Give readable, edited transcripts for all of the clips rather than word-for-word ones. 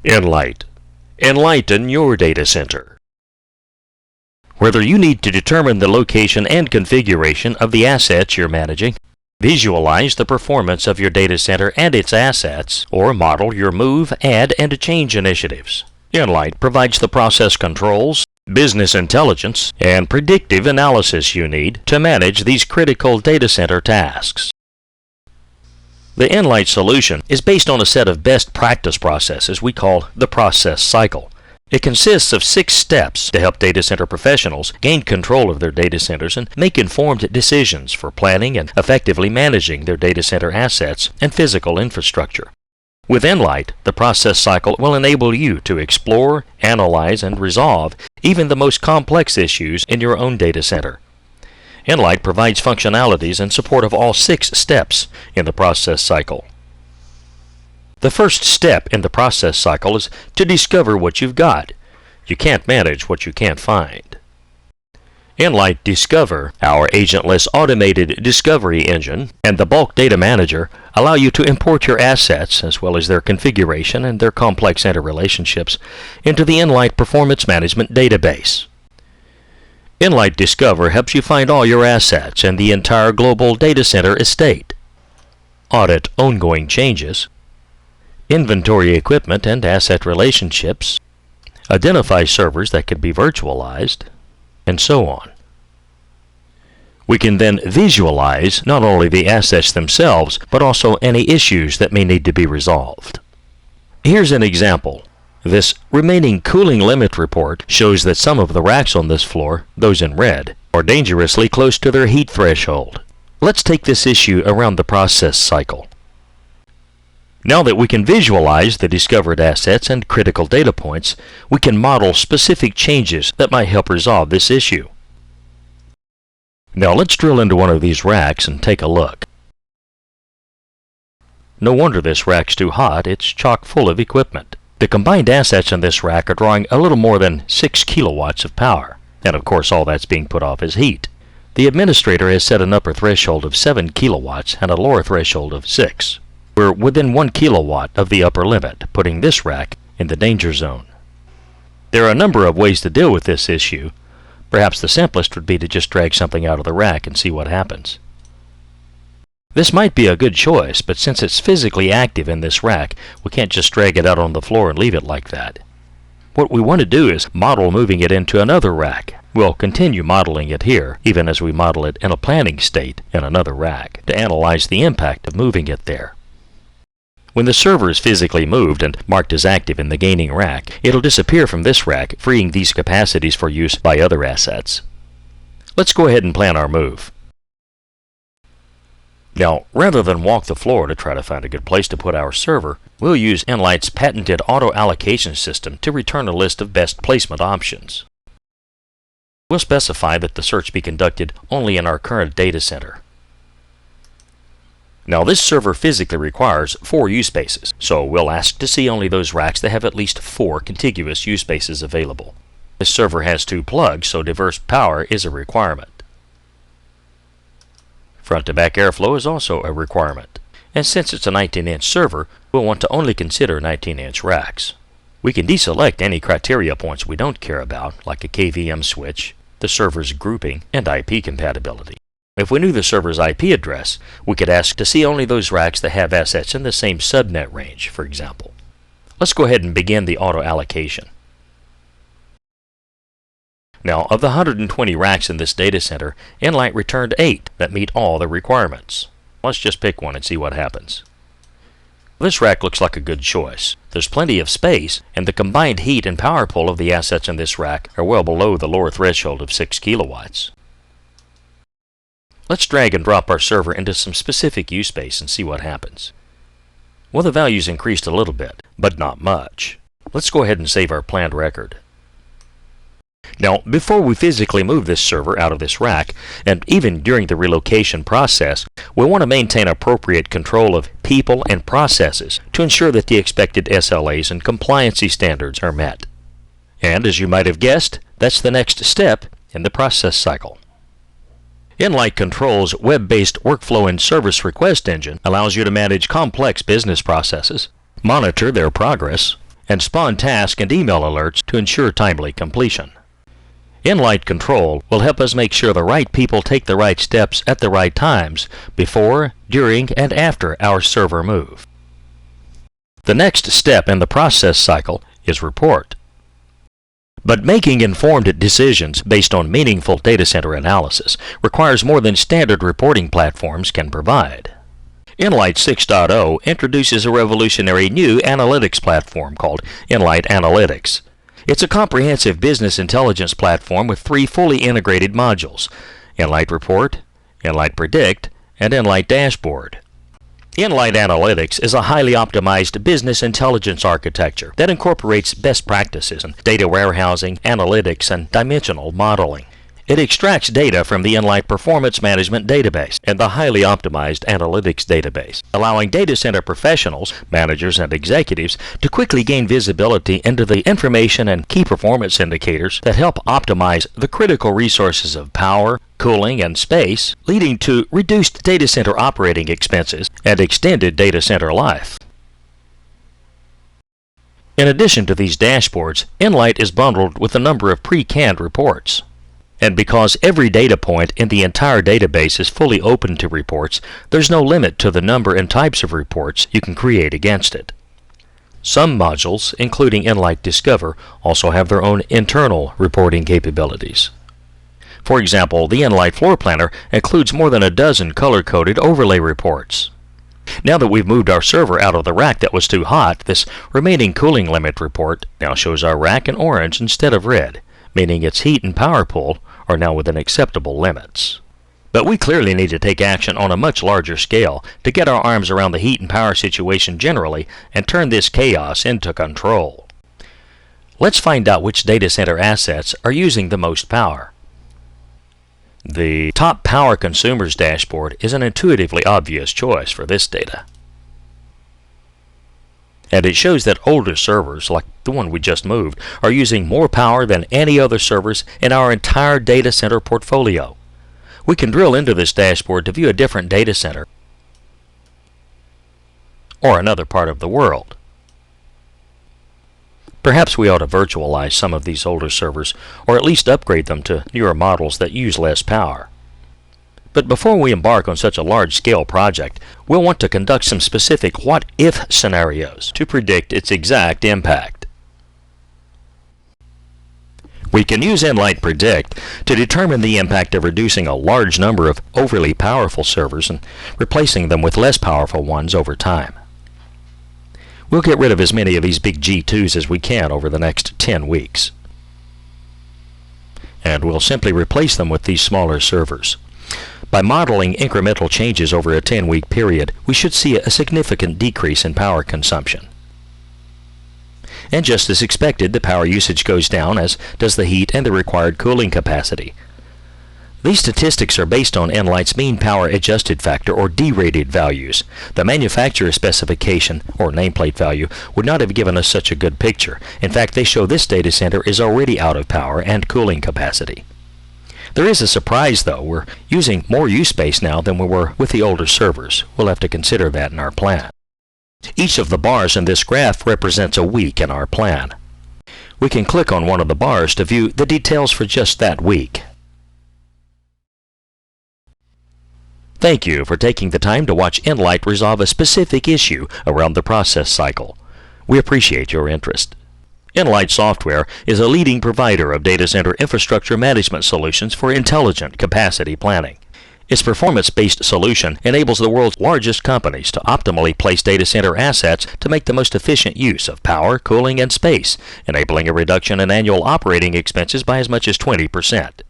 nlyte. Enlighten your data center. Whether you need to determine the location and configuration of the assets you're managing, visualize the performance of your data center and its assets, or model your move, add, and change initiatives, nlyte provides the process controls, business intelligence, and predictive analysis you need to manage these critical data center tasks. The nlyte solution is based on a set of best practice processes we call the process cycle. It consists of 6 steps to help data center professionals gain control of their data centers and make informed decisions for planning and effectively managing their data center assets and physical infrastructure. With nlyte, the process cycle will enable you to explore, analyze, and resolve even the most complex issues in your own data center. nlyte provides functionalities in support of all 6 steps in the process cycle. The first step in the process cycle is to discover what you've got. You can't manage what you can't find. nlyte Discover, our agentless automated discovery engine, and the bulk data manager allow you to import your assets, as well as their configuration and their complex interrelationships, into the nlyte Performance Management database. nlyte Discover helps you find all your assets and the entire global data center estate, audit ongoing changes, inventory equipment and asset relationships, identify servers that could be virtualized, and so on. We can then visualize not only the assets themselves, but also any issues that may need to be resolved. Here's an example. This remaining cooling limit report shows that some of the racks on this floor, those in red, are dangerously close to their heat threshold. Let's take this issue around the process cycle. Now that we can visualize the discovered assets and critical data points, we can model specific changes that might help resolve this issue. Now let's drill into one of these racks and take a look. No wonder this rack's too hot, it's chock full of equipment. The combined assets in this rack are drawing a little more than 6 kilowatts of power, and of course all that's being put off is heat. The administrator has set an upper threshold of 7 kilowatts and a lower threshold of 6. We're within 1 kilowatt of the upper limit, putting this rack in the danger zone. There are a number of ways to deal with this issue. Perhaps the simplest would be to just drag something out of the rack and see what happens. This might be a good choice, but since it's physically active in this rack, we can't just drag it out on the floor and leave it like that. What we want to do is model moving it into another rack. We'll continue modeling it here, even as we model it in a planning state in another rack, to analyze the impact of moving it there. When the server is physically moved and marked as active in the gaining rack, it'll disappear from this rack, freeing these capacities for use by other assets. Let's go ahead and plan our move. Now, rather than walk the floor to try to find a good place to put our server, we'll use nlyte's patented auto-allocation system to return a list of best placement options. We'll specify that the search be conducted only in our current data center. Now this server physically requires 4 use spaces, so we'll ask to see only those racks that have at least 4 contiguous use spaces available. This server has 2 plugs, so diverse power is a requirement. Front-to-back airflow is also a requirement, and since it's a 19-inch server, we'll want to only consider 19-inch racks. We can deselect any criteria points we don't care about, like a KVM switch, the server's grouping, and IP compatibility. If we knew the server's IP address, we could ask to see only those racks that have assets in the same subnet range, for example. Let's go ahead and begin the auto allocation. Now, of the 120 racks in this data center, nlyte returned 8 that meet all the requirements. Let's just pick one and see what happens. This rack looks like a good choice. There's plenty of space, and the combined heat and power pull of the assets in this rack are well below the lower threshold of 6 kilowatts. Let's drag and drop our server into some specific use space and see what happens. Well, the values increased a little bit, but not much. Let's go ahead and save our planned record. Now, before we physically move this server out of this rack, and even during the relocation process, we want to maintain appropriate control of people and processes to ensure that the expected SLAs and compliancy standards are met. And as you might have guessed, that's the next step in the process cycle. nlyte Control's web-based workflow and service request engine allows you to manage complex business processes, monitor their progress, and spawn task and email alerts to ensure timely completion. nlyte Control will help us make sure the right people take the right steps at the right times before, during, and after our server move. The next step in the process cycle is report. But making informed decisions based on meaningful data center analysis requires more than standard reporting platforms can provide. nlyte 6.0 introduces a revolutionary new analytics platform called nlyte Analytics. It's a comprehensive business intelligence platform with 3 fully integrated modules: nlyte Report, nlyte Predict, and nlyte Dashboard. nlyte Analytics is a highly optimized business intelligence architecture that incorporates best practices in data warehousing, analytics, and dimensional modeling. It extracts data from the nlyte Performance Management database and the highly optimized Analytics database, allowing data center professionals, managers, and executives to quickly gain visibility into the information and key performance indicators that help optimize the critical resources of power, cooling, and space, leading to reduced data center operating expenses and extended data center life. In addition to these dashboards, nlyte is bundled with a number of pre-canned reports. And because every data point in the entire database is fully open to reports, there's no limit to the number and types of reports you can create against it. Some modules, including nlyte Discover, also have their own internal reporting capabilities. For example, the nlyte Floor Planner includes more than a dozen color-coded overlay reports. Now that we've moved our server out of the rack that was too hot, this remaining cooling limit report now shows our rack in orange instead of red, meaning its heat and power pool are now within acceptable limits. But we clearly need to take action on a much larger scale to get our arms around the heat and power situation generally and turn this chaos into control. Let's find out which data center assets are using the most power. The Top Power Consumers dashboard is an intuitively obvious choice for this data. And it shows that older servers, like the one we just moved, are using more power than any other servers in our entire data center portfolio. We can drill into this dashboard to view a different data center or another part of the world. Perhaps we ought to virtualize some of these older servers, or at least upgrade them to newer models that use less power. But before we embark on such a large-scale project, we'll want to conduct some specific what-if scenarios to predict its exact impact. We can use nlyte Predict to determine the impact of reducing a large number of overly powerful servers and replacing them with less powerful ones over time. We'll get rid of as many of these big G2s as we can over the next 10 weeks. And we'll simply replace them with these smaller servers. By modeling incremental changes over a 10-week period, we should see a significant decrease in power consumption. And just as expected, the power usage goes down, as does the heat and the required cooling capacity. These statistics are based on nlyte's mean power adjusted factor, or D-rated values. The manufacturer specification, or nameplate value, would not have given us such a good picture. In fact, they show this data center is already out of power and cooling capacity. There is a surprise, though. We're using more U-space now than we were with the older servers. We'll have to consider that in our plan. Each of the bars in this graph represents a week in our plan. We can click on one of the bars to view the details for just that week. Thank you for taking the time to watch nlyte resolve a specific issue around the process cycle. We appreciate your interest. nlyte Software is a leading provider of data center infrastructure management solutions for intelligent capacity planning. Its performance-based solution enables the world's largest companies to optimally place data center assets to make the most efficient use of power, cooling, and space, enabling a reduction in annual operating expenses by as much as 20%.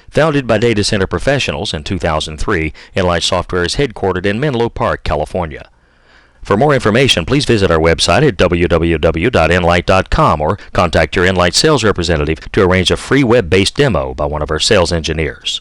Founded by data center professionals in 2003, nlyte Software is headquartered in Menlo Park, California. For more information, please visit our website at www.nlyte.com or contact your nlyte sales representative to arrange a free web-based demo by one of our sales engineers.